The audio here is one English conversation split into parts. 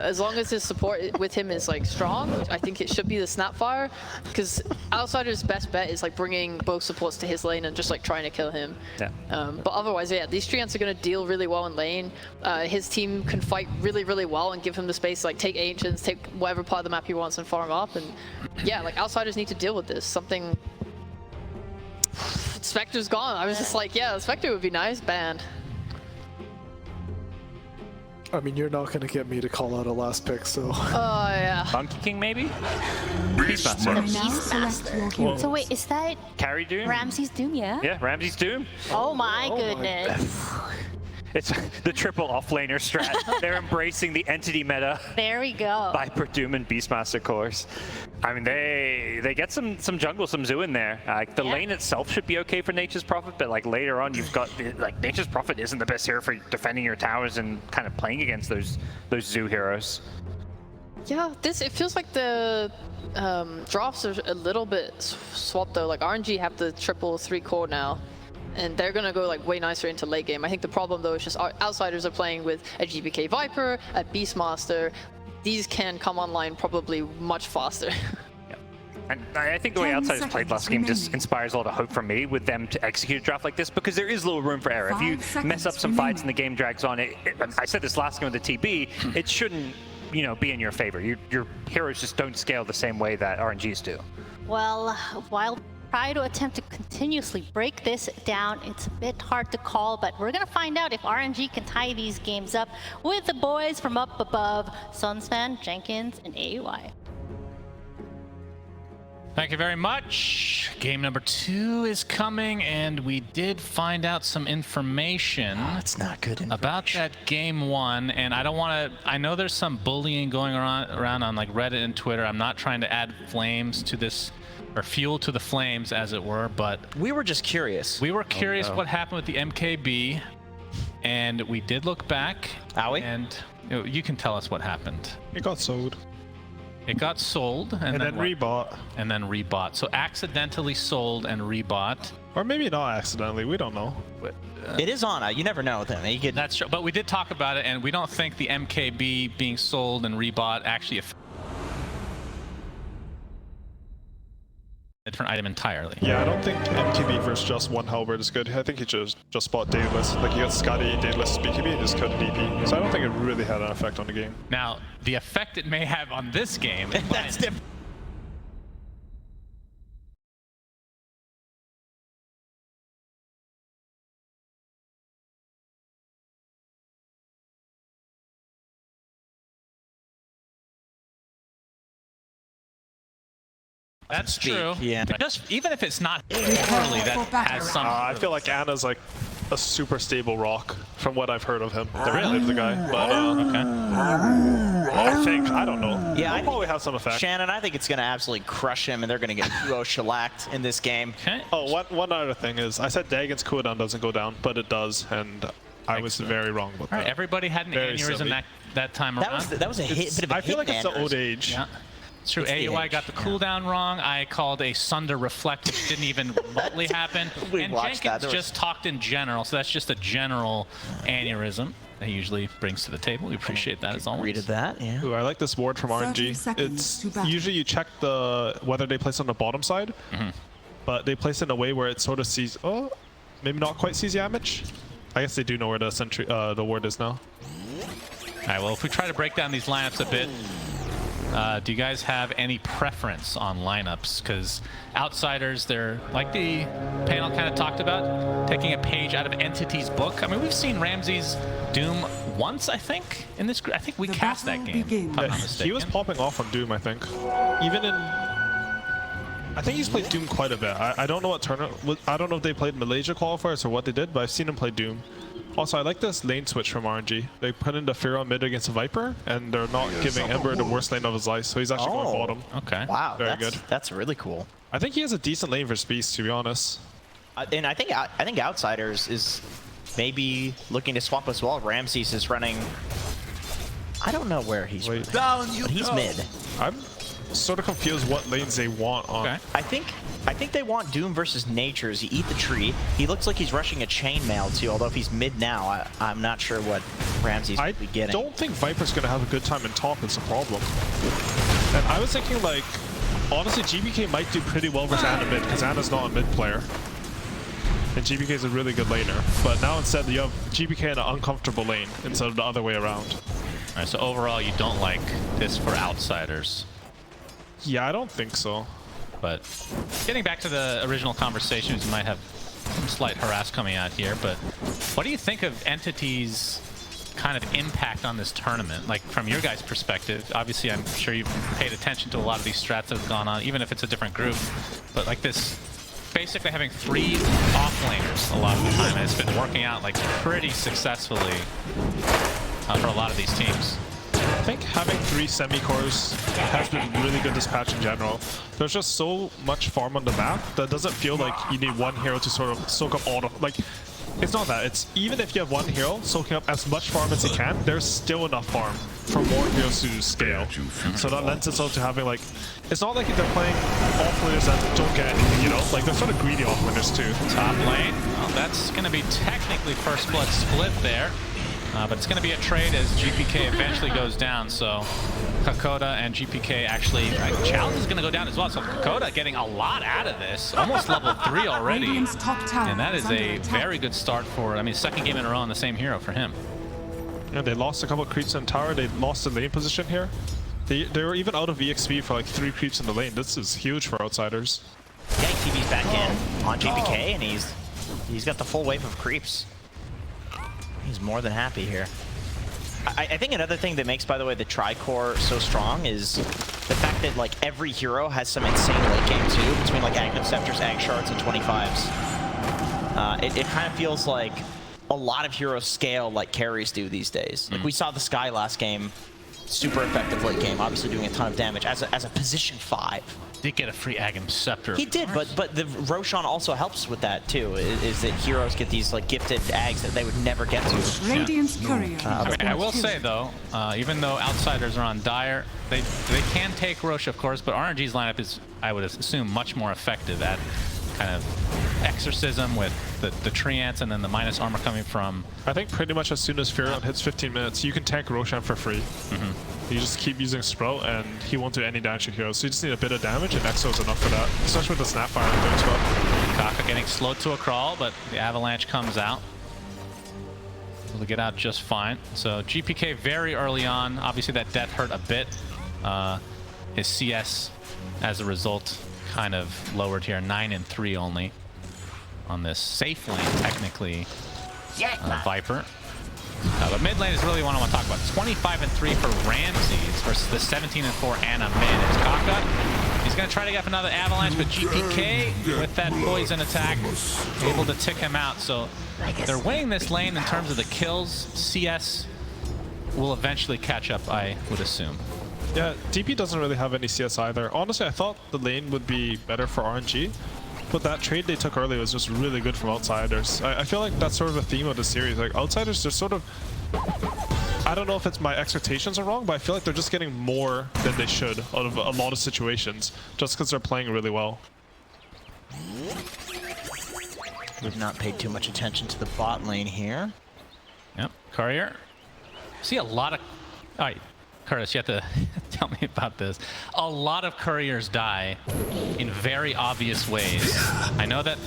As long as his support with him is like strong, I think it should be the Snapfire, because Outsider's best bet is like bringing both supports to his lane and just like trying to kill him. Yeah. But otherwise, yeah, these treants are going to deal really well in lane. His team can fight really, really well and give him the space to like take Ancients, take whatever part of the map he wants and farm up. And yeah, like Outsiders need to deal with this. Something... Spectre's gone. I was just like, yeah, Spectre would be nice, banned. I mean, you're not going to get me to call out a last pick, so... Oh, yeah. Monkey King, maybe? Beastmaster. So wait, is that Carry Doom? Ramsey's Doom, yeah? Yeah, Ramsey's Doom. Oh my goodness. It's the triple offlaner strat. They're embracing the entity meta. There we go. Viper, Doom, and Beastmaster course. I mean, they get some jungle, some zoo in there. The lane itself should be okay for Nature's Prophet, but like later on, you've got like Nature's Prophet isn't the best hero for defending your towers and kind of playing against those zoo heroes. Yeah, it feels like the drafts are a little bit swapped though. Like RNG have the triple 3 core now. And they're gonna go like way nicer into late game. I think the problem though is just Outsiders are playing with a GBK Viper, a Beastmaster. These can come online probably much faster. Yeah. And I think the way Outsiders played last game just inspires a lot of hope from me with them to execute a draft like this, because there is little room for error. If you mess up some fights and the game drags on, I said this last game with the TB, it shouldn't, you know, be in your favor. Your heroes just don't scale the same way that RNGs do. Well, while try to attempt to continuously break this down, it's a bit hard to call, but we're gonna find out if RNG can tie these games up with the boys from up above, Sunsman, Jenkins, and AUI. Thank you very much. Game number 2 is coming, and we did find out some information That's not good about that game 1. And I don't want to. I know there's some bullying going around on like Reddit and Twitter. I'm not trying to add flames to this, or fuel to the flames, as it were. But We were just curious. we were curious what happened with the MKB, and we did look back. Are we? And you can tell us what happened. It got sold. It got sold and then what? rebought. And then rebought. So accidentally sold and rebought. Or maybe not accidentally, we don't know. It is on. You never know. Then you could. That's true. But we did talk about it, and we don't think the MKB being sold and rebought actually affected a different item entirely. Yeah, I don't think MKB versus just one halberd is good. I think he just bought Daedalus. Like, he got Scotty, Daedalus, BKB, and just cut DP. So I don't think it really had an effect on the game. Now, the effect it may have on this game. That's different. That's true. Yeah. Just even if it's not poorly, that has some. I feel like Anna's like a super stable rock from what I've heard of him. Really, the guy. But I think, I don't know. Yeah, He'll probably have some effect. Shannon, I think it's going to absolutely crush him, and they're going to get 2-0 shellacked in this game. Okay. Oh, one other thing is, I said Dagon's cooldown doesn't go down, but it does, and I was very wrong about All right, that. everybody had an Very aneurysm silly. that time around. That was a hit, bit of a I feel like it's the old aneurysm. age. Yeah. It's true. It's the AUI age, got the cooldown wrong. I called a Sunder Reflect, which didn't even remotely happen. We And watched that. Jenkins There was- just talked in general, so that's just a general aneurysm that he usually brings to the table. We appreciate that as always. Read that, yeah. Ooh, I like this ward from 30 RNG. seconds It's to battle. usually you check whether they place on the bottom side, but they place it in a way where it sort of sees. Oh, maybe not quite sees damage. I guess they do know where the sentry, the ward is now. All right, well, if we try to break down these lineups a bit, do you guys have any preference on lineups? Because Outsiders, they're, like the panel kind of talked about, taking a page out of Entity's book. I mean, we've seen Ramsey's Doom once, I think, in this group. I think we The cast that battle game, begins. if I'm not He mistaken. was popping off on Doom, I think. Even in, I think he's played Doom quite a bit. I don't know what tournament. I don't know if they played Malaysia qualifiers or what they did, but I've seen him play Doom. Also, I like this lane switch from RNG. They put in the Pharaoh mid against a Viper, and they're not giving Ember the worst lane of his life, so he's actually going bottom. Okay. Wow, Very that's, good. that's really cool. I think he has a decent lane for Beast, to be honest. And I think Outsiders is maybe looking to swap as well. Ramses is running I don't know where he's Wait. but he's mid. I'm sort of confused what lanes they want on. Okay. I think they want Doom versus Natures. You eat the tree. He looks like he's rushing a chainmail too, although if he's mid now, I'm not sure what Ramsey's I be getting. don't think Viper's going to have a good time in top. It's a problem. And I was thinking, like, honestly, GBK might do pretty well versus Ana mid, because Ana's not a mid player. And GBK is a really good laner. But now instead, you have GBK in an uncomfortable lane instead of the other way around. All right, so overall, you don't like this for outsiders. Yeah, I don't think so. But getting back to the original conversations, you might have some slight harass coming out here, but what do you think of Entity's kind of impact on this tournament? Like, from your guys' perspective, obviously I'm sure you've paid attention to a lot of these strats that have gone on, even if it's a different group, but like this, basically having 3 off laners a lot of the time, and it's been working out like pretty successfully for a lot of these teams. I think having 3 semi-cores has been really good this patch in general. There's just so much farm on the map that doesn't feel like you need one hero to sort of soak up all the... Like, it's not that. It's even if you have one hero soaking up as much farm as he can, there's still enough farm for more heroes to scale. So that lends itself to having, like... It's not like they're playing off-laners that don't get anything, you know? Like, they're sort of greedy off-laners too. Top lane, well, that's going to be technically first blood split there. But it's going to be a trade as GPK eventually goes down, so Kakoda and GPK actually... Challenge is going to go down as well, so Kakoda getting a lot out of this. Almost level 3 already. And that is a very good start for... I mean, second game in a row on the same hero for him. Yeah, they lost a couple of creeps in tower. They lost the lane position here. They were even out of EXP for like 3 creeps in the lane. This is huge for outsiders. Yeah, TV's back in on GPK, and he's got the full wave of creeps. He's more than happy here. I think another thing that makes, by the way, the Tri-Core so strong is the fact that like every hero has some insane late game too, between like Aghanim Scepters, Ag Shards, and 25s. It kind of feels like a lot of heroes scale like carries do these days. Like we saw the Sky last game, super effective late game, obviously doing a ton of damage as a position 5. Did get a free Aghanim Scepter. He did, but the Roshan also helps with that too. Is that heroes get these like gifted Ags that they would never get to. Radiant's courier. I will say though, even though outsiders are on Dire, they can take Roche, of course, but RNG's lineup is, I would assume, much more effective at kind of exorcism with the Treants and then the minus armor coming from... I think pretty much as soon as Furion hits 15 minutes, you can tank Roshan for free. You just keep using Sprout and he won't do any damage to heroes. So you just need a bit of damage and Exo is enough for that. Especially with the Snapfire out there as well. Kaka getting slowed to a crawl, but the Avalanche comes out. Able to get out just fine. So GPK very early on. Obviously that death hurt a bit. His CS, as a result, kind of lowered here. 9 and 3 only on this safe lane, technically. Viper. But mid lane is really what I want to talk about. 25 and 3 for Ramses versus the 17 and 4 Ana mid. It's Kaka. He's going to try to get up another Avalanche, but GPK with that poison attack able to tick him out. So they're winning this lane in terms of the kills. CS will eventually catch up, I would assume. Yeah, DP doesn't really have any CS either. Honestly, I thought the lane would be better for RNG, but that trade they took early was just really good from outsiders. I feel like that's sort of a theme of the series. Like, outsiders, they're sort of... I don't know if it's my expectations are wrong, but I feel like they're just getting more than they should out of a lot of situations, just because they're playing really well. We've not paid too much attention to the bot lane here. Yep, Courier. See a lot of... All right, Curtis, you have to tell me about this. A lot of Couriers die in very obvious ways. I know that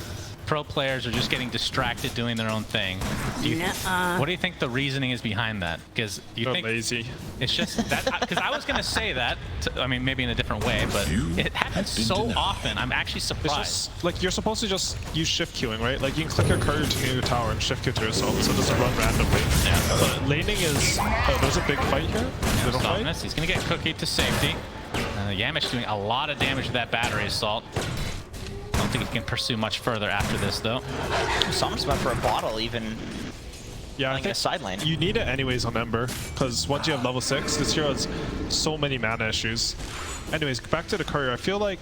pro players are just getting distracted doing their own thing. What do you think the reasoning is behind that? Because you think lazy. It's just that, because I was going to say that, I mean, maybe in a different way, but it happens so often. I'm actually surprised. It's just, like, you're supposed to just use shift queuing, right? Like, you can click your courier to near your tower and shift queue to yourself, so it doesn't run randomly. Yeah. But laning is... Oh, there's a big fight here. Little fight. He's going to get cookied to safety. Yamish doing a lot of damage to that battery assault. I don't think he can pursue much further after this, though. Someone's about for a bottle, even. Yeah, I think a side lane. You need it anyways on Ember, because once you have level 6, this hero has so many mana issues. Anyways, back to the courier. I feel like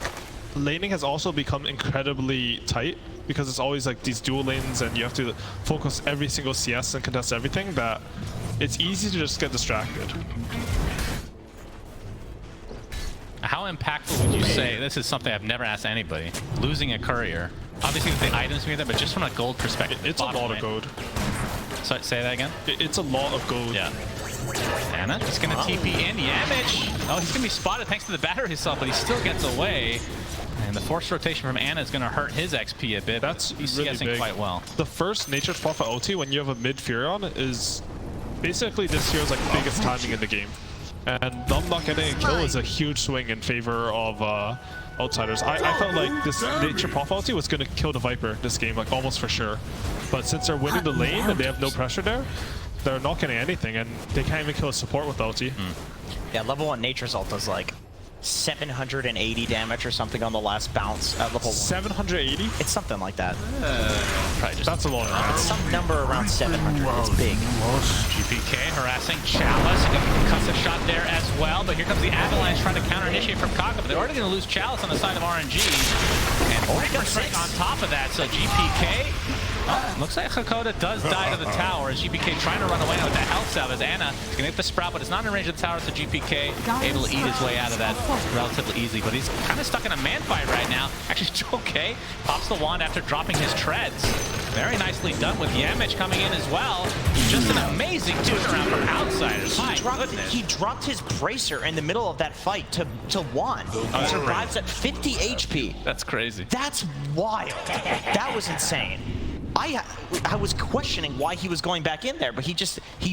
laning has also become incredibly tight, because it's always like these dual lanes, and you have to focus every single CS and contest everything. That it's easy to just get distracted. How impactful would you say, this is something I've never asked anybody, losing a courier? Obviously with the items we get there, but just from a gold perspective. It's a lot of gold. So, say that again? It's a lot of gold. Yeah. Anna, he's going to TP in. Yamich! Oh, he's going to be spotted thanks to the battery assault, but he still gets away. And the forced rotation from Anna is going to hurt his XP a bit. That's he's really guessing big. quite well. The first Nature's Prophet ulti when you have a mid Furion is basically this hero's like biggest timing in the game. And them not getting a kill is a huge swing in favor of Outsiders. I felt like this Nature Prophet ulti was going to kill the Viper this game, like almost for sure. But since they're winning the lane and they have no pressure there, they're not getting anything, and they can't even kill a support with ulti. Yeah, level 1 Nature's ult does like 780 damage or something on the last bounce at level 1. 780? It's something like that. Probably just That's a lot of It's some number around 700. It's big. GPK harassing Chalice. Cuts a shot there as well, but here comes the Avalanche trying to counter-initiate from Kaka, but they're already going to lose Chalice on the side of RNG. And Viper Strike on top of that, so GPK... Oh, looks like Hakoda does die to the tower as GPK trying to run away now with that health salve as Anna is going to hit the Sprout, but it's not in range of the tower, so GPK able to eat his way out of that relatively easy. But he's kind of stuck in a man fight right now. Actually, okay, pops the wand after dropping his treads. Very nicely done with Yamich coming in as well. Just an amazing turnaround from Outsiders. My goodness. He dropped his bracer in the middle of that fight to wand. He survives at 50 HP. That's crazy. That's wild. That was insane. I was questioning why he was going back in there, but he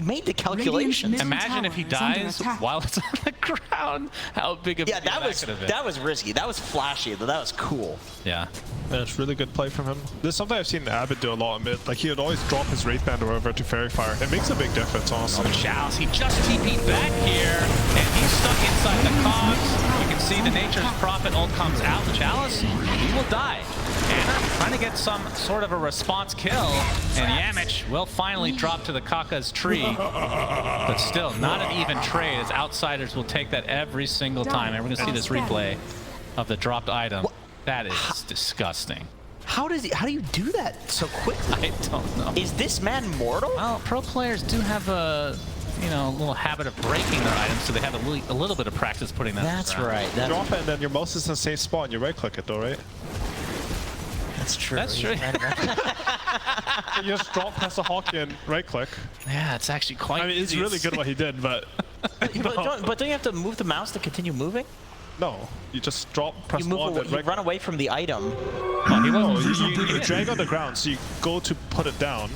made the calculations. Imagine if he dies while it's on the ground. How big of a deal that was risky. That was flashy, but that was cool. Yeah. It's really good play from him. This is something I've seen Abbott do a lot in mid. Like, he would always drop his Wraith Band or whatever to Fairy Fire. It makes a big difference, honestly. Chalice, he just TP'd back here, and he's stuck inside the cogs. You can see the Nature's Prophet ult comes out. Chalice, he will die. Anna trying to get some sort of a response kill, and Yamich will finally drop to the Kaka's tree. But still, not an even trade, as Outsiders will take that every single time. And we're going to see this replay of the dropped item. That is disgusting. How do you do that so quickly? I don't know. Is this man mortal? Well, pro players do have a little habit of breaking their items, so they have a little bit of practice putting that. That's right. You drop it and then your mouse is in the same spot and you right click it though, right? That's true. That's true. You just drop past the hockey and right click. Yeah, it's actually quite I mean, it's easy. really good what he did, but... But don't you have to move the mouse to continue moving? No, you just press You one and you right run away from the item. No, you drag on the ground, so you go to put it down,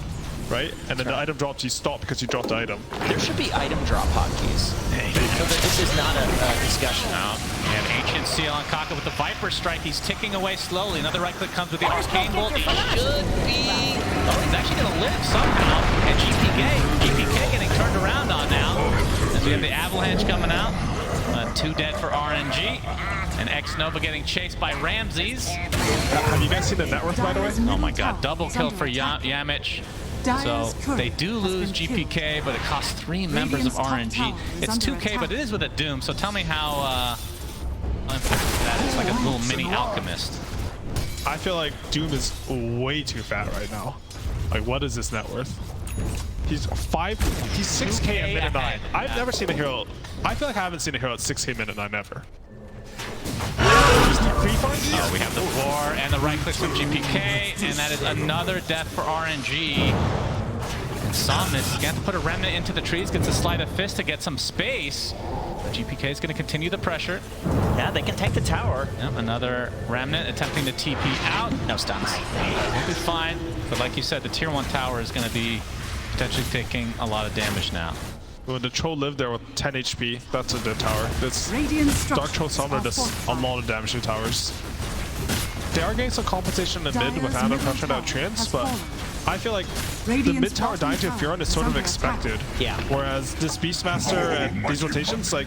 right? And then the item drops, you stop because you dropped the item. There should be item drop hotkeys. So that this is not a discussion. No. We have Ancient Seal on Kaka with the Viper Strike. He's ticking away slowly. Another right click comes with the Arcane Bolt. He should be... Oh, he's actually going to live somehow. And GPK getting turned around on now. As we have the Avalanche coming out. 2 dead for RNG. And X-Nova getting chased by Ramses. Have you guys seen the net worth, by the way? Oh my god, double kill for Yamich. So they do lose GPK, but it costs 3 members of RNG. It's 2K, but it is with a Doom, so tell me how unimportant that is, like a little mini alchemist. I feel like Doom is way too fat right now. Like, what is this net worth? He's 6K at minute 9. I've never seen a hero. I feel like I haven't seen a hero at 6K minute 9 ever. Oh, we have the war and the right clicks from GPK, and that is another death for RNG. And Somnus is going to have to put a remnant into the trees, gets a sleight of fist to get some space. GPK is going to continue the pressure. Yeah, they can take the tower. Yep, another remnant attempting to TP out. No stuns. We'll be fine, but like you said, the tier 1 tower is going to be potentially taking a lot of damage now. When the Troll lived there with 10 HP, that's a dead tower. This Dark Troll Summoner does a lot of damage to towers. They are getting some compensation in mid with Anna pressured out Treants, but I feel like the mid tower dying to Furon is sort of expected. Yeah. Whereas this Beastmaster and these rotations, like,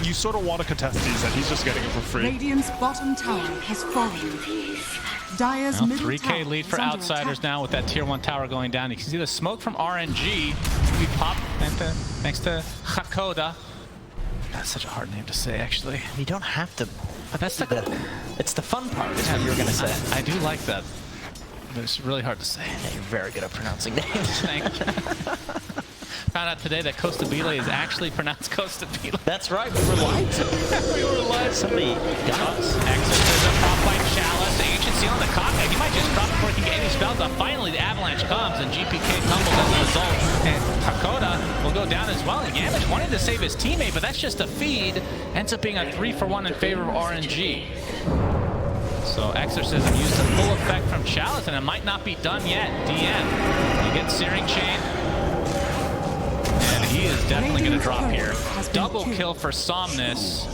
you sort of want to contest these, and he's just getting it for free. Radiant's bottom tower has fallen. Dire's Well, middle 3K tower lead is for under Outsiders attack. now with that tier 1 tower going down. You can see the smoke from RNG. We pop next to Hakoda. That's such a hard name to say, actually. You don't have to. But that's It's the fun part, is what you were going to say. I do like that. But it's really hard to say. Yeah, you're very good at pronouncing names. Thank you. Found out today that Costa Bile is actually pronounced Costa Bile. That's right, we were lied to. We were live. Somebody got us. Exorcism, prop by Chalice. The Ancient Seal on the Kaka. He might just drop before he can get any spells off. Finally, the Avalanche comes, and GPK tumbles as a result. And Hakoda will go down as well. And Yamish wanted to save his teammate, but that's just a feed. Ends up being a 3-for-1 in favor of RNG. So Exorcism used to full effect from Chalice, and it might not be done yet. DM. You get Searing Chain. And he is definitely going to drop here. Double kill for Somnus.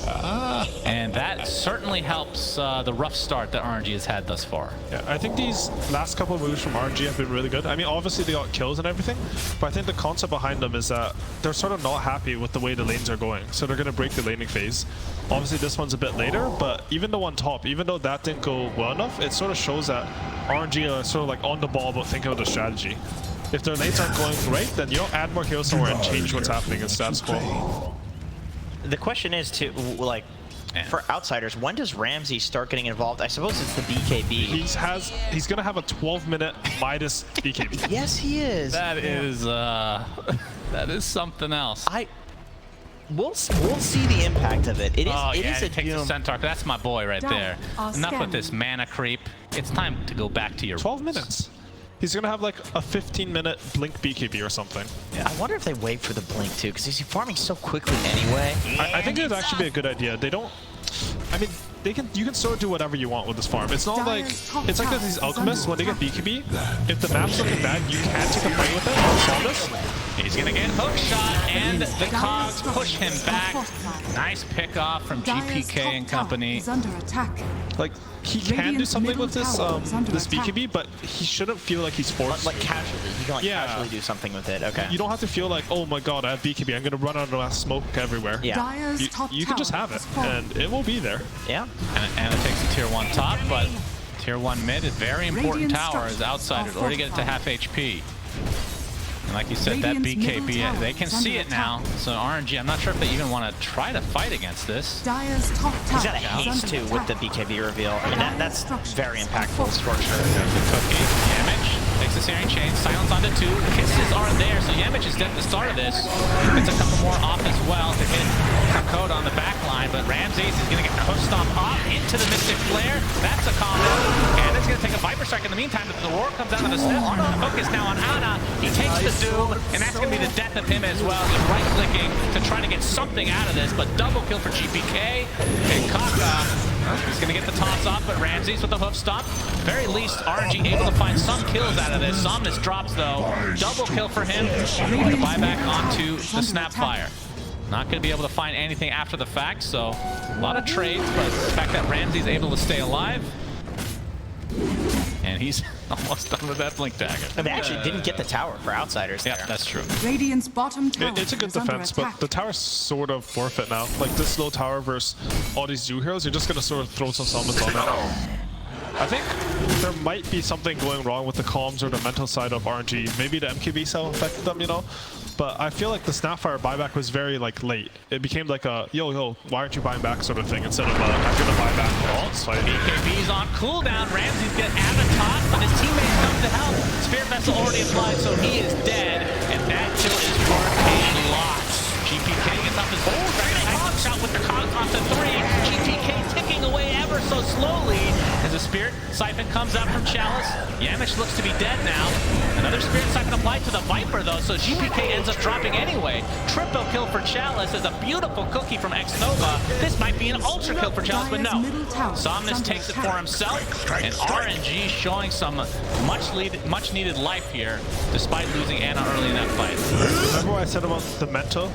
And that certainly helps the rough start that RNG has had thus far. Yeah, I think these last couple of moves from RNG have been really good. I mean, obviously they got kills and everything, but I think the concept behind them is that they're sort of not happy with the way the lanes are going. So they're going to break the laning phase. Obviously this one's a bit later, but even the one top, even though that didn't go well enough, it sort of shows that RNG are sort of like on the ball about thinking of the strategy. If their lanes aren't going great, then you don't add more heroes somewhere and change what's happening in status quo. The question is, to like, for outsiders, when does Ramsey start getting involved? I suppose it's the BKB. He's gonna have a 12-minute Midas BKB. Yes, he is. That is that is something else. We'll see the impact of it. It is. Oh, it yeah, is it a takes Doom. a Centaur. That's my boy right there. Enough with this mana creep. It's time to go back to your 12 minutes. He's gonna have like a 15-minute blink BKB or something. Yeah. I wonder if they wait for the blink too, because he's farming so quickly anyway. I think it'd actually be a good idea. They don't. I mean, you can sort of do whatever you want with this farm. It's not like it's like these alchemists when they get BKB. If the map's looking bad, you can take a fight with it. Somnus. He's gonna get hook shot, and the cogs push him back. Nice pick off from GPK and company. Like he can do something with this this BKB, but he shouldn't feel like he's forced. Like casually, he can like casually do something with it. Okay. You don't have to feel like, oh my god, I have BKB. I'm gonna run out of smoke everywhere. Yeah. You can just have it, and it will be there. Yeah. And it takes the tier 1 top, but tier 1 mid is very important tower as outsiders. Already get it to half HP. And like you said, that BKB, they can see it now. So RNG, I'm not sure if they even want to try to fight against this. He's got a haste too with the BKB reveal. I mean, that's very impactful. Scorcher. The cookie. Yamich takes the Searing Chain. Silence onto 2. Kisses aren't there, so Yamich is dead at the start of this. Gets a couple more off as well to hit Kakoda on the back line, but Ramses is going to get the hook stomp off into the Mystic Flare. That's a combo. And it's going to take a Viper Strike in the meantime, but the roar comes out of the snap. The focus now on Ana. He takes the Doom, and that's going to be the death of him as well. He's right-clicking to try to get something out of this, but double kill for GPK. And Kaka, he's going to get the toss off, but Ramses with the hoof stomp. Very least, RNG able to find some kills out of this. Somnus drops, though. Double kill for him. And the buyback onto the Snapfire. Not going to be able to find anything after the fact, so a lot of trades, but the fact that Ramsey's able to stay alive, and he's almost done with that blink dagger. And they actually didn't get the tower for outsiders there. Yeah, that's true. Radiant's bottom tower It's a good defense, but the tower's sort of forfeit now. Like this low tower versus all these Zoo heroes, you're just gonna sort of throw some summons on that. I think there might be something going wrong with the comms or the mental side of RNG. Maybe the MKB cell affected them, you know? But I feel like the Snapfire buyback was very like late. It became like a yo, why aren't you buying back sort of thing instead of I'm gonna buy back. BKB's on cooldown. Ramsey's got Avatar, but his teammates come to help. Spirit Vessel already applied, so he is dead. And that kill is worth a lot. GPK gets off his nice shot with the Cog onto 3. GPK ticking away ever so slowly as a Spirit Siphon comes out from Chalice. Yamish looks to be dead now. Another Spirit Siphon applied to the Viper though, so GPK ends up dropping anyway. Triple kill for Chalice is a beautiful cookie from X-Nova. This might be an ultra kill for Chalice, but no. Somnus takes it for himself, and RNG showing some much needed life here, despite losing Ana early in that fight. Remember what I said about the mental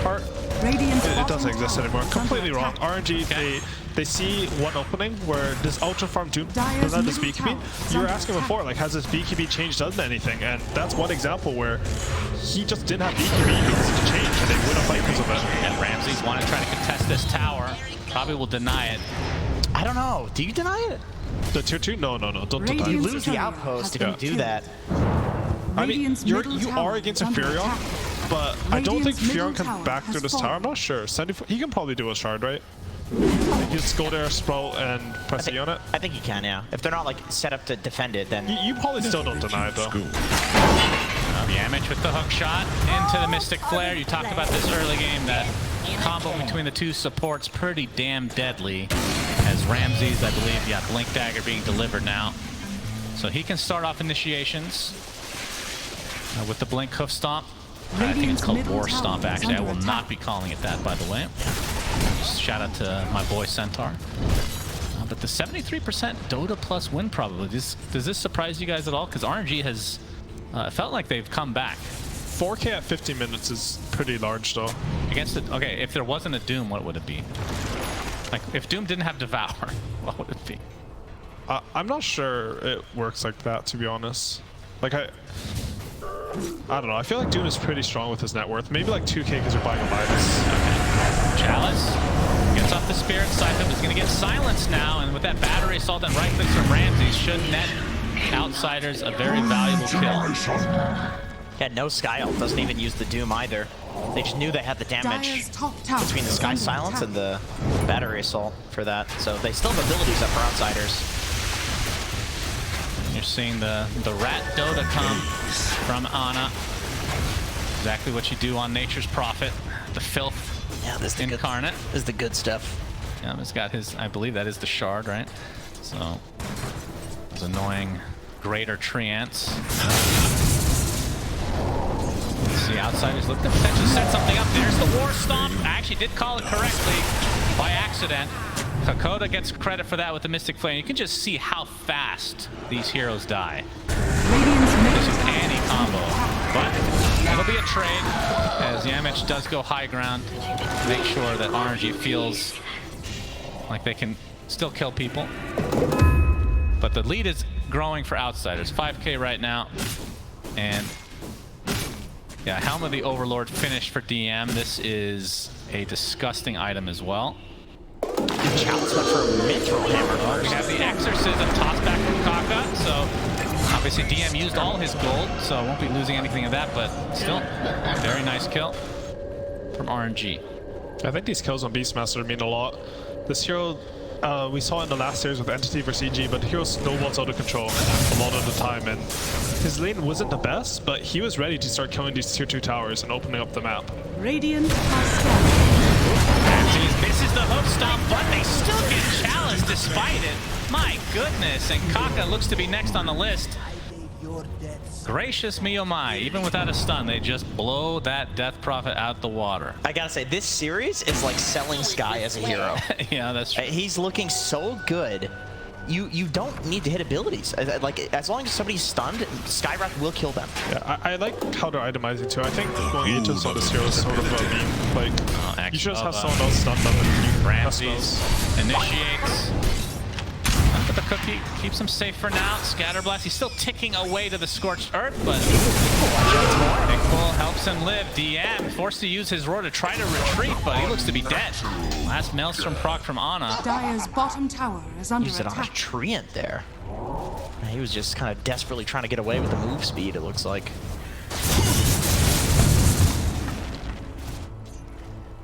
part? It doesn't exist anymore. Completely wrong. RNG, they see one opening where this Ultra Farm Doom doesn't have this BKB. You were asking before, like, has this BKB change done anything? And that's one example where he just didn't have BKB because it changed and they win a fight because of it. And Ramses want to try to contest this tower. Probably will deny it. I don't know. Do you deny it? The tier 2? No, don't deny it. You lose the outpost if you do that. I mean, you are against a Furion, but I don't think Furion can back through this tower. I'm not sure. He can probably do a shard, right? Like, you just go there, sprout, and press E on it. I think he can, yeah. If they're not like set up to defend it, then you probably still don't deny it though. Yamich with the hook shot into the Mystic Flare. You talked about this early game, that combo between the two supports pretty damn deadly. As Ramses, I believe, yeah, Blink Dagger being delivered now. So he can start off initiations with the Blink Hoof Stomp. I think it's called War Stomp, actually. I will not be calling it that, by the way. Just shout out to my boy Centaur. But the 73% Dota plus win probability, does this surprise you guys at all? Because RNG has felt like they've come back. 4K at 50 minutes is pretty large, though. Against it, okay, if there wasn't a Doom, what would it be? Like, if Doom didn't have Devour, what would it be? I'm not sure it works like that, to be honest. Like, I don't know. I feel like Doom is pretty strong with his net worth. Maybe like 2K because you're buying a Midas. Okay. Chalice gets off the Spirit. Scythe is going to get silenced now, and with that battery assault and right clicks from Ramses should net Outsiders a very valuable kill. Yeah, no Sky Ult, doesn't even use the Doom either. They just knew they had the damage between the Sky Silence and the Battery Assault for that. So they still have abilities up for Outsiders. You're seeing the Rat Dota come from Ana. Exactly what you do on Nature's Prophet. The filth incarnate. This is the good stuff. Yeah, he's got his, I believe that is the shard, right? So, his annoying Greater Treants. See, Outsiders look to potentially set something up. There's the War Stomp. I actually did call it correctly by accident. Hakoda gets credit for that with the Mystic Flame. You can just see how fast these heroes die. This is any combo. But it'll be a trade as Yamich does go high ground to make sure that RNG feels like they can still kill people. But the lead is growing for Outsiders. 5K right now. And yeah, Helm of the Overlord finished for DM. This is a disgusting item as well. Chalice went for a Mithril Hammer. We have the Exorcism tossed back from Kaka, so obviously DM used all his gold, so won't be losing anything of that, but still, very nice kill from RNG. I think these kills on Beastmaster mean a lot. This hero, we saw in the last series with Entity versus EG, but the hero snowballs out of control a lot of the time, and his lane wasn't the best, but he was ready to start killing these tier 2 towers and opening up the map. Radiant has Ramses misses the hook stomp, but they still get Chalice despite it. My goodness, and Kaka looks to be next on the list. Gracious me, oh my, even without a stun, they just blow that Death Prophet out the water. I gotta say, this series is like selling Sky as a hero. Yeah, that's true. He's looking so good. You don't need to hit abilities. Like, as long as somebody's stunned, Skywrath will kill them. Yeah, I like how they're itemizing too. I think going Aegis on this hero is sort of a meme. Like, you just have someone else stunned them and you Ramses initiates. But the cookie keeps him safe for now. Scatterblast, he's still ticking away to the Scorched Earth, but Nickbull helps him live. DM forced to use his roar to try to retreat, but he looks to be dead. Last Maelstrom proc from Ana. Dire's bottom tower is under Used it on a attack. Treant there. He was just kind of desperately trying to get away with the move speed, it looks like.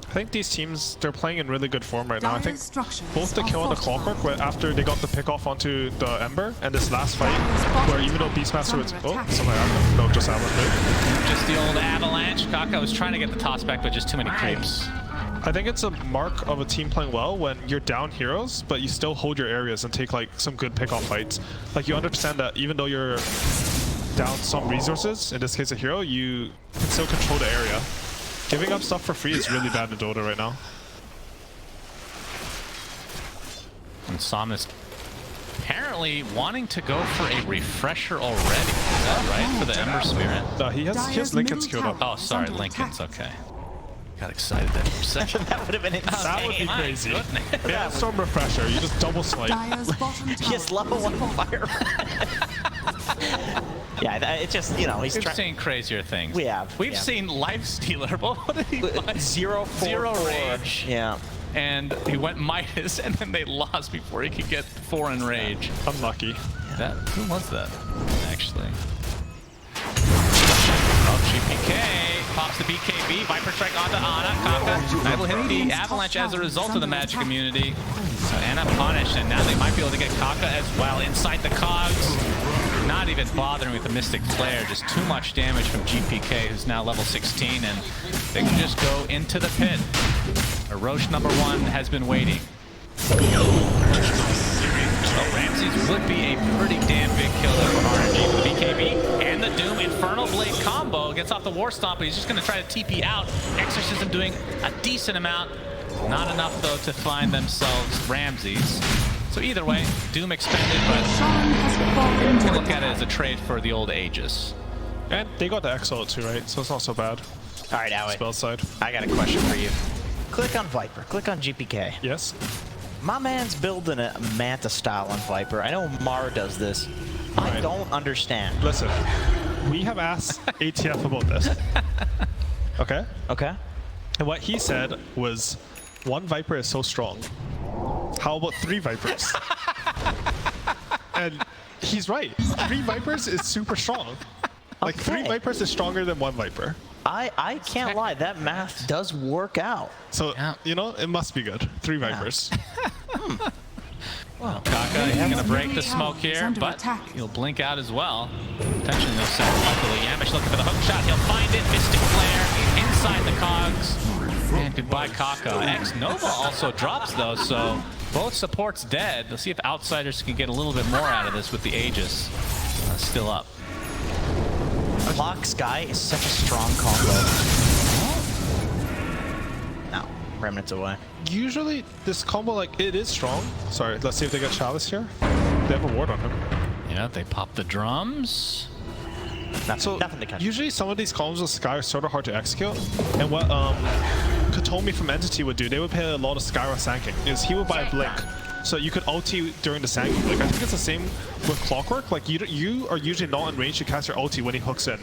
I think these teams, they're playing in really good form right now. I think Structures both the are kill and the fortified. Clockwork, where after they got the pick off onto the Ember, and this last fight, where even though Beastmaster was... Oh, something happened. No, just Avalanche. Just the old Avalanche. Kaka was trying to get the toss back, but just too many creeps. I think it's a mark of a team playing well when you're down heroes, but you still hold your areas and take like some good pick-off fights. Like, you understand that even though you're down some resources, in this case a hero, you can still control the area. Giving up stuff for free is really bad in Dota right now. And Somnus apparently wanting to go for a refresher already. Is that right? For the Ember Spirit? He has Lincoln's queued up. Oh, sorry, Lincoln's, okay. Got excited there for a second. That would have been insane. That would be crazy. Goodness. Yeah, Storm Refresher, you just double swipe. Dire's bottom tower Just level 1 fire. Yeah, it's just, you know, he's We've trying. seen crazier things. We have. We've yeah. seen Lifestealer. What did he buy? 0 rage. Yeah. And he went Midas, and then they lost before he could get 4 in rage. Unlucky. That, who was that, actually? Oh, GPK pops the BKB. Viper Strike onto Ana. Kaka will hit the Avalanche as a result of the Magic immunity. So Ana punished, and now they might be able to get Kaka as well inside the cogs. not even bothering with the Mystic Flare, just too much damage from GPK, who's now level 16, and they can just go into the pit. Roche number 1 has been waiting. So Ramses would be a pretty damn big killer for RNG with BKB and the Doom Infernal Blade combo. Gets off the War Stomp, but he's just going to try to TP out. Exorcism doing a decent amount. Not enough, though, to find themselves Ramses. So either way, Doom expended, but you can look at it as a trade for the old Aegis. And they got the Exalt too, right? So it's not so bad. All right, Aoi. Spell side. I got a question for you. Click on Viper. Click on GPK. Yes. My man's building a Manta style on Viper. I know Mar does this. I don't understand. Listen, we have asked ATF about this. Okay? Okay. And what he said was, 1 Viper is so strong. How about 3 Vipers? And he's right. 3 Vipers is super strong. Like, 3 Vipers is stronger than 1 Viper. I can't lie. That math does work out. So, you know, it must be good. 3 Vipers. Well, Kaka, he's going to break the smoke here, but he'll blink out as well. Potentially no set. Luckily, Yamish looking for the hook shot. He'll find it. Mystic Flare inside the cogs. And goodbye, Kaka. X-Nova also drops, though, so both supports dead. Let's see if Outsiders can get a little bit more out of this with the Aegis still up. Clock Sky is such a strong combo. No, Remnants away. Usually, this combo, like, it is strong. Sorry, let's see if they get Chalice here. They have a ward on him. Yeah, they pop the drums. Nothing to catch. Usually, some of these combos with Sky are sort of hard to execute. And what Katomi from Entity would do, they would play a lot of Skyra Sanking, is he would buy a Blink. So you could ulti during the Sanking. Like, I think it's the same with Clockwork. Like, you are usually not in range to cast your ulti when he hooks in.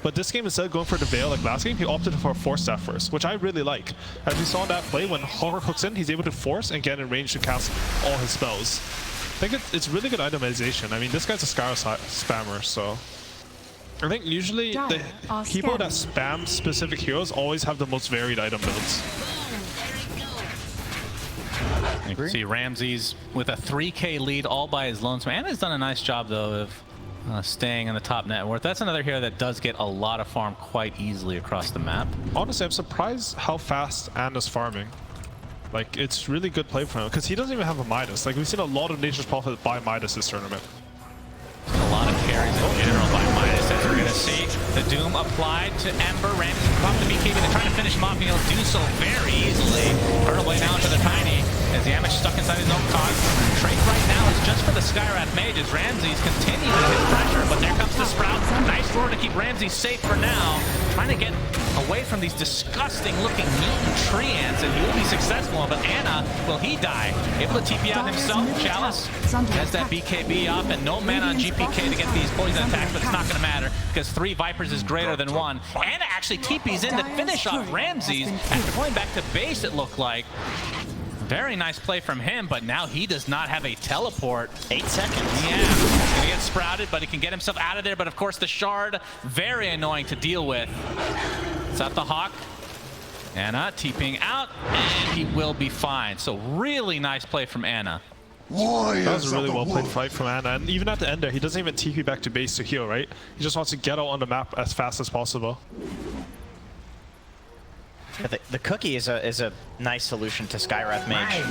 But this game, instead of going for the Veil like last game, he opted for a Force Staff first, which I really like. As we saw that play, when Clockwork hooks in, he's able to force and get in range to cast all his spells. I think it's really good itemization. I mean, this guy's a Skyra spammer, so... I think usually the people that spam specific heroes always have the most varied item builds. You can see Ramses with a 3K lead all by his lonesome. Anna's done a nice job, though, of staying in the top net worth. That's another hero that does get a lot of farm quite easily across the map. Honestly, I'm surprised how fast Anna's farming. Like, it's really good play for him, because he doesn't even have a Midas. Like, we've seen a lot of Nature's Prophet buy Midas this tournament. A lot of carries in general by Midas, as we're going to see. The Doom applied to Ember. Ramses pop the BKB. They're trying to finish him off, and he'll do so very easily. Burn away now into the Tiny, as Yamish stuck inside his own cog. Trade right now is just for the Skywrath Mages. Ramses continuing his pressure, but there comes the Sprout. Nice roar to keep Ramses safe for now. Trying to get away from these disgusting looking mutant tree ants, and he will be successful. But Anna, will he die? Able to TP out himself. Chalice has that BKB up, and no mana on GPK to get these poison attacks, but it's not going to matter because 3 Vipers is greater than 1. Anna actually TPs in to finish off Ramses after going back to base, it looked like. Very nice play from him, but now he does not have a teleport. 8 seconds. Yeah, he's gonna get sprouted, but he can get himself out of there. But of course, the shard, very annoying to deal with. It's at the Hawk. Anna TPing out, and he will be fine. So really nice play from Anna. That was a really well played fight from Anna, and even at the end there, he doesn't even TP back to base to heal, right? He just wants to get out on the map as fast as possible. The cookie is a nice solution to Skywrath Mage.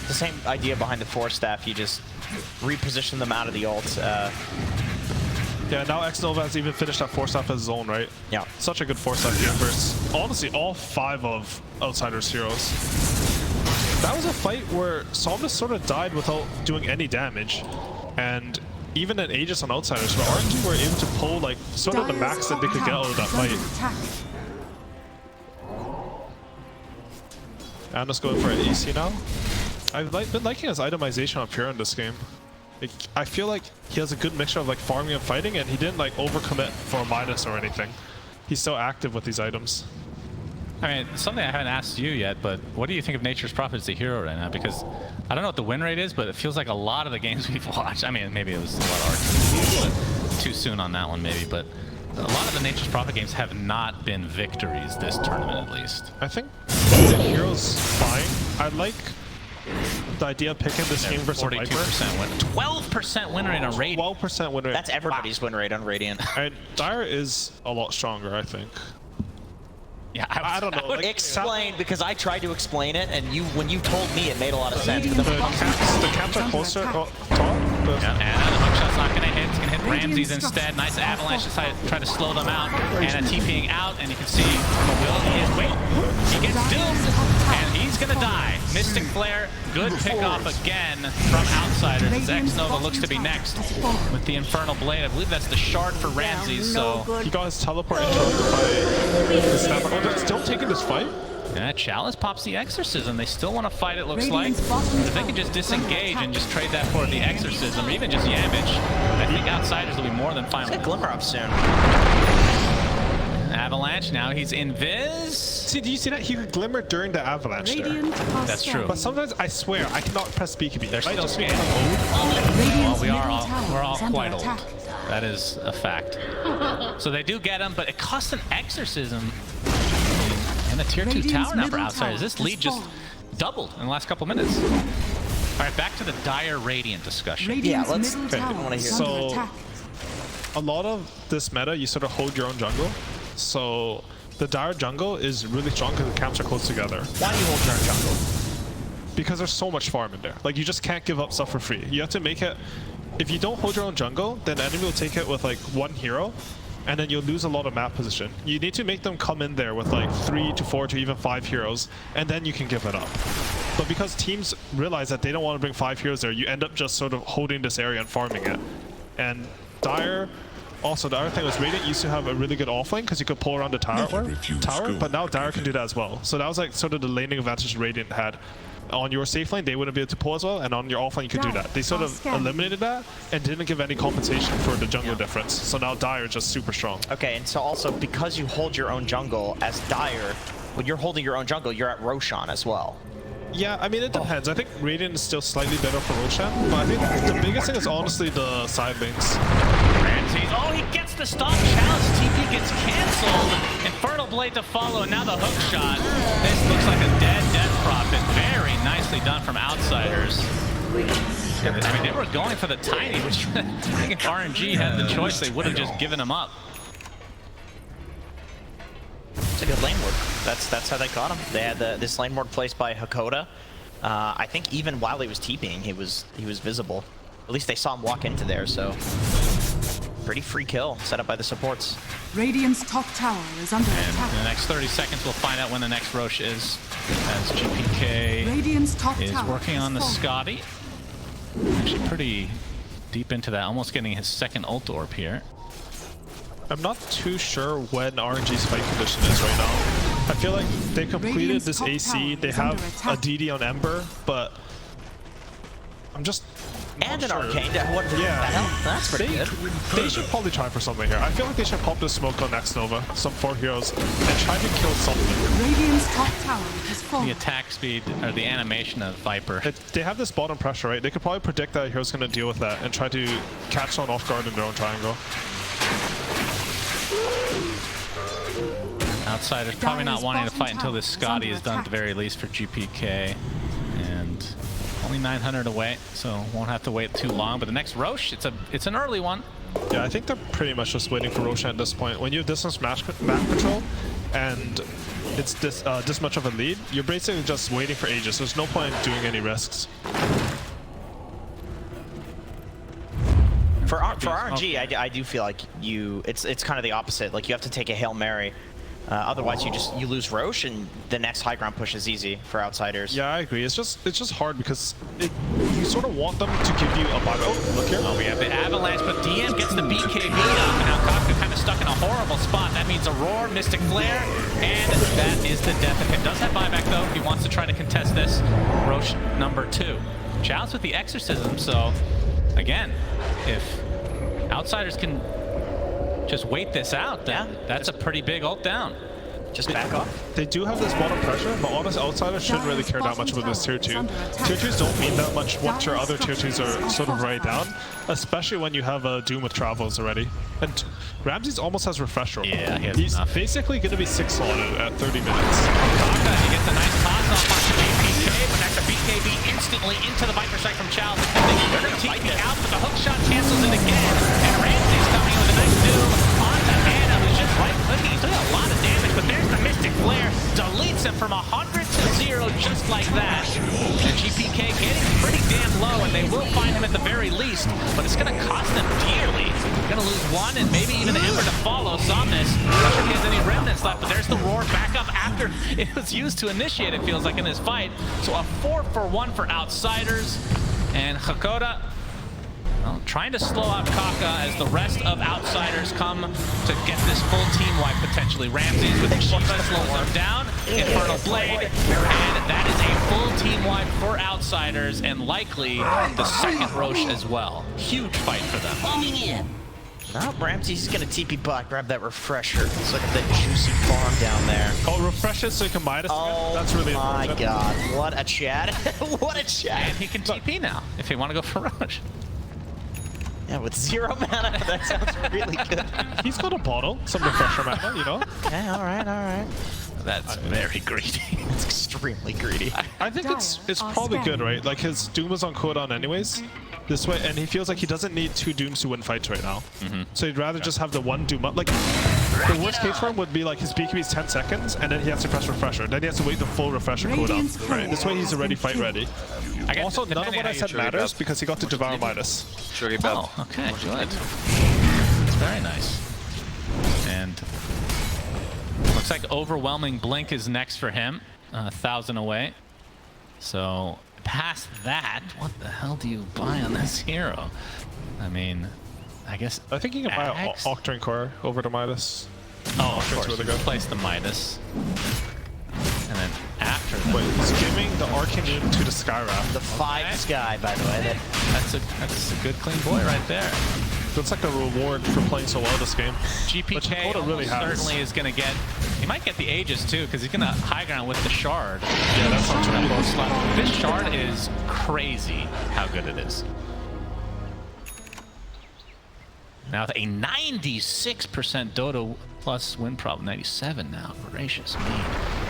The same idea behind the Force Staff. You just reposition them out of the ult. Yeah, now X-Nova has even finished that Force Staff as his own, right? Yeah. Such a good Force Staff game versus, honestly, all 5 of Outsiders' heroes. That was a fight where Somnus sort of died without doing any damage. And even an Aegis on Outsiders, but RNG were able to pull, like, sort of the max that they could get out of that fight. Anna's going for an AC now. I've been liking his itemization up here in this game. I feel like he has a good mixture of like farming and fighting, and he didn't like overcommit for a minus or anything. He's so active with these items. I mean, something I haven't asked you yet, but what do you think of Nature's Prophet as a hero right now? Because I don't know what the win rate is, but it feels like a lot of the games we've watched. I mean, maybe it was a lot of arguments, but too soon on that one maybe, but a lot of the Nature's Prophet games have not been victories this tournament, at least. I think the hero's fine. I like the idea of picking this game versus 42% Viper. win. 12% win rate on Radiant. 12% win rate. That's everybody's win rate on Radiant. And Dire is a lot stronger, I think. Yeah, I don't know. Like, Explain, because I tried to explain it, and when you told me, it made a lot of sense. the camps are closer. Oh, top. Yeah, and the hookshot's not going to hit. It's going to hit Ramses instead. Nice avalanche to try to slow them out. And TPing out, and you can see wait, he gets doomed, and he's going to die. Mystic Flare, good pickoff again from Outsiders. As X-Nova looks to be next with the Infernal Blade. I believe that's the shard for Ramses, so... He got his teleport interrupted by the snapper. Oh, they're still taking this fight? Yeah, Chalice pops the Exorcism. They still want to fight, it looks like. If they could just disengage and just trade that for the Exorcism, or even just Yamage, I think Outsiders will be more than fine with it. Glimmer up soon. Avalanche, now he's invis. See, do you see that? He could glimmer during the avalanche there. That's true. But sometimes, I swear, I cannot press BKB. They're still just scaling. Well, we're all quite old. That is a fact. So they do get him, but it costs an Exorcism. And a tier 2 tower now for Outsiders. This lead just doubled in the last couple minutes. All right, back to the Dire Radiant discussion. Yeah, let's... I want to hear. So, a lot of this meta, you sort of hold your own jungle. So, the Dire jungle is really strong because the camps are close together. Why do you hold your own jungle? Because there's so much farm in there. Like, you just can't give up stuff for free. You have to make it... If you don't hold your own jungle, then the enemy will take it with, like, one hero, and then you'll lose a lot of map position. You need to make them come in there with like 3 to 4 to even 5 heroes, and then you can give it up. But because teams realize that they don't want to bring 5 heroes there, you end up just sort of holding this area and farming it. And Dire, also the other thing was Radiant used to have a really good offlane because you could pull around the tower, but now Dire can do that as well. So that was like sort of the laning advantage Radiant had. On your safe lane, they wouldn't be able to pull as well, and on your offlane, you could do that. They sort of eliminated that and didn't give any compensation for the jungle difference. So now Dire is just super strong. Okay, and so also because you hold your own jungle as Dire, when you're holding your own jungle, you're at Roshan as well. Yeah, I mean, it depends. I think Radiant is still slightly better for Roshan, but I think the biggest thing is honestly the side lanes. Ramses, oh, he gets the stop. Chalice TP gets canceled. Infernal Blade to follow, and now the hook shot. This looks like a dead prophet. Very nicely done from Outsiders. I mean, they were going for the tiny, which I think if RNG had the choice, they would have just given him up. It's a good lane ward. That's how they caught him. They had this lane ward placed by Hakoda. I think even while he was TPing, he was visible. At least they saw him walk into there, so pretty free kill set up by the supports. Radiant's top tower is under attack. In the next 30 seconds, we'll find out when the next Roche is, as GPK Radiant's top is tower working on the fallen. Scotty. Actually pretty deep into that, almost getting his second ult orb here. I'm not too sure when RNG's fight condition is right now. I feel like they completed this AC, they have a DD on Ember, but I'm just And an sure. arcane. What the Yeah. hell? That's pretty good. They should probably try for something here. I feel like they should pop the smoke on X-Nova, some 4 heroes, and try to kill something. Radiant's top tower has The fallen. attack speed, or the animation of Viper. They have this bottom pressure, right? They could probably predict that a hero's going to deal with that and try to catch someone off guard in their own triangle. Outsiders probably not wanting to fight until this Scotty is done at the very least for GPK. And only 900 away, so won't have to wait too long. But the next Roche, it's an early one. Yeah, I think they're pretty much just waiting for Roshan at this point. When you have distance map control and it's this much of a lead, you're basically just waiting for ages. There's no point in doing any risks. For RNG, I do feel like it's kind of the opposite. Like you have to take a Hail Mary. Otherwise, you lose Roche, and the next high ground push is easy for Outsiders. Yeah, I agree. It's just hard because you sort of want them to give you a bug. Oh, look here. Oh, we have the Avalanche, but DM gets the BKB up, and now Kafka kind of stuck in a horrible spot. That means a roar, Mystic Flare, and that is the death of him. Does have buyback though. He wants to try to contest this. Roche number 2. Chalice with the Exorcism. So again, if Outsiders can just wait this out, then that's a pretty big ult down. Just back off. They do have this bottom pressure, but honest Outsiders shouldn't really care that much about this tier 2. Tier 2s don't mean that much once your other tier 2s are sort of right down, especially when you have a Doom with Travels already. And Ramses almost has Refresher. Yeah, he has He's enough. basically going to be 6 slotted at 30 minutes. Kafka, he gets a nice toss off onto BKB, but that's a BKB instantly into the Viper Strike from Chow. They're going to TP out, but the hook shot cancels it again. And Ramsey's coming with a nice doom onto Anna, who's just right-clicking. He's doing a lot of damage, but there's the Mystic Flare. Deletes him from 100 to 0 just like that. And GPK getting pretty damn low, and they will find him at the very least, but it's going to cost them dearly. Going to lose one, and maybe even the Ember to follow. Somnus, not sure if he has any remnants left, but there's the roar back up after it was used to initiate, it feels like, in this fight. So a 4-for-1 for Outsiders, and Hakoda, well, trying to slow out Kaka as the rest of Outsiders come to get this full team wipe potentially. Ramses with the Shiva slows them down, Infernal Blade, and that is a full team wipe for Outsiders, and likely the second Roche as well. Huge fight for them. Now Ramsey's gonna TP bot, grab that refresher. Let's look at that juicy farm down there. Oh, refresh it so you can Midas. Oh, that's really my important. God. What a chat. What a chat. And he can TP now if he want to go for Roche. Yeah, with 0 mana, that sounds really good. He's got a bottle, some refresher mana, you know? Okay, all right. That's very greedy. It's extremely greedy. I think it's probably good, right? Like his Doom was on cooldown anyways, this way, and he feels like he doesn't need 2 Dooms to win fights right now. So he'd rather just have the 1 Doom up. Like, the worst case for him would be like his BKB's 10 seconds, and then he has to press refresher. Then he has to wait the full refresher cooldown. Right. This way he's already fight ready. Also, none of what I said matters because he got to Devour Midas. Oh, okay, good. That's very nice. And looks like overwhelming Blink is next for him, 1,000 away. So past that, what the hell do you buy on this hero? I mean, I guess I think you can buy an Octarine Core over to Midas. Oh, of course, really good. Replace the Midas. And then after that... Wait, he's giving the Arcane to the Skywrath. The 5 Sky, by the way. That's a good clean boy right there. That's like a reward for playing so well this game. GPK really certainly is going to get... He might get the Aegis too, because he's going to high ground with the Shard. Yeah, that's not really close. This Shard is crazy how good it is. Now with a 96% Dota plus win problem, 97 now. Voracious me.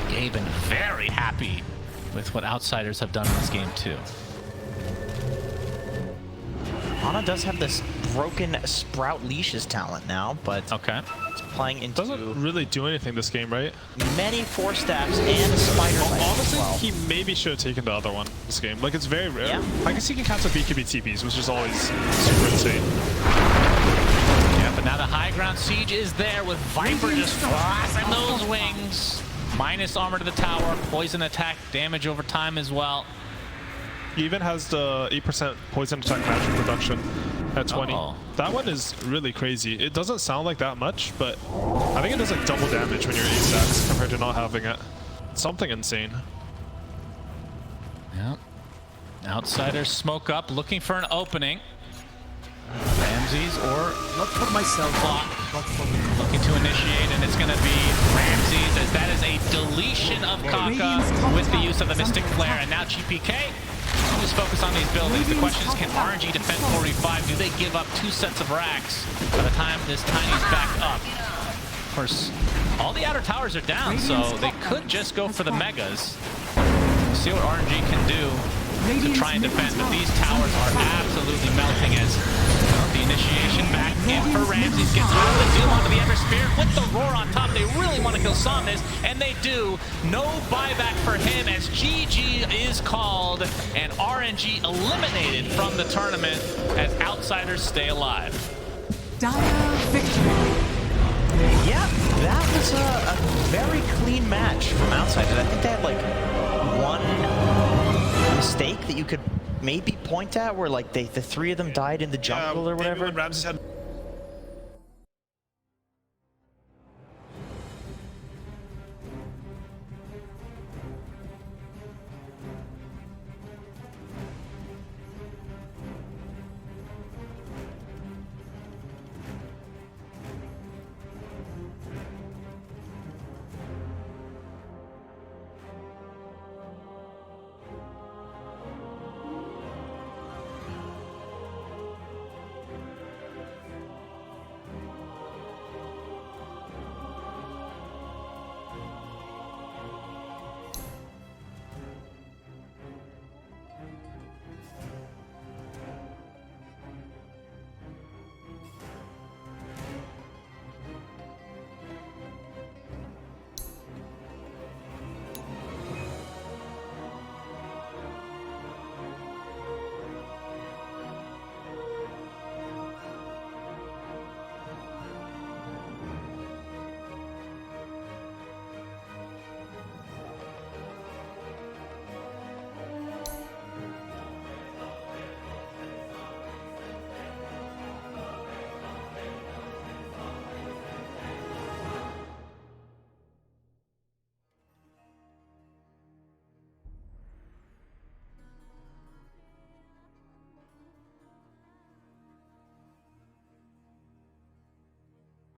Gabe been very happy with what Outsiders have done in this game too. Ana does have this broken Sprout Leashes talent now, but it's playing into... Doesn't really do anything this game, right? Many 4 stabs and a Spider Leg. Honestly, well. he maybe should have taken the other one this game. Like, it's very rare. Yeah. I guess he can cancel BKB TPs, which is always super insane. Yeah, but now the high ground siege is there with Viper just flapping those wings. Minus armor to the tower, poison attack, damage over time as well. He even has the 8% poison attack magic reduction at 20. That one is really crazy. It doesn't sound like that much, but I think it does like double damage when you're 8 stacks compared to not having it. Something insane. Yep. Outsiders smoke up, looking for an opening. Ramses or not for myself, looking to initiate, and it's going to be Ramses, as that is a deletion of Kaka with the use of the Mystic Flare, and now GPK just focus on these buildings. The question is, can RNG defend 45? Do they give up 2 sets of racks by the time this Tiny's back up? Of course, all the outer towers are down, so they could just go for the Megas. See what RNG can do to try and defend, but these towers are absolutely melting as the initiation back in for Ramses gets out of the Doom onto the Ember Spirit with the roar on top. They really want to kill Somnus, and they do. No buyback for him as GG is called, and RNG eliminated from the tournament as Outsiders stay alive. Dire victory. Yeah, that was a very clean match from Outsiders. I think they had like one mistake that you could maybe point at where like the 3 of them died in the jungle or whatever. Maybe when Ramses had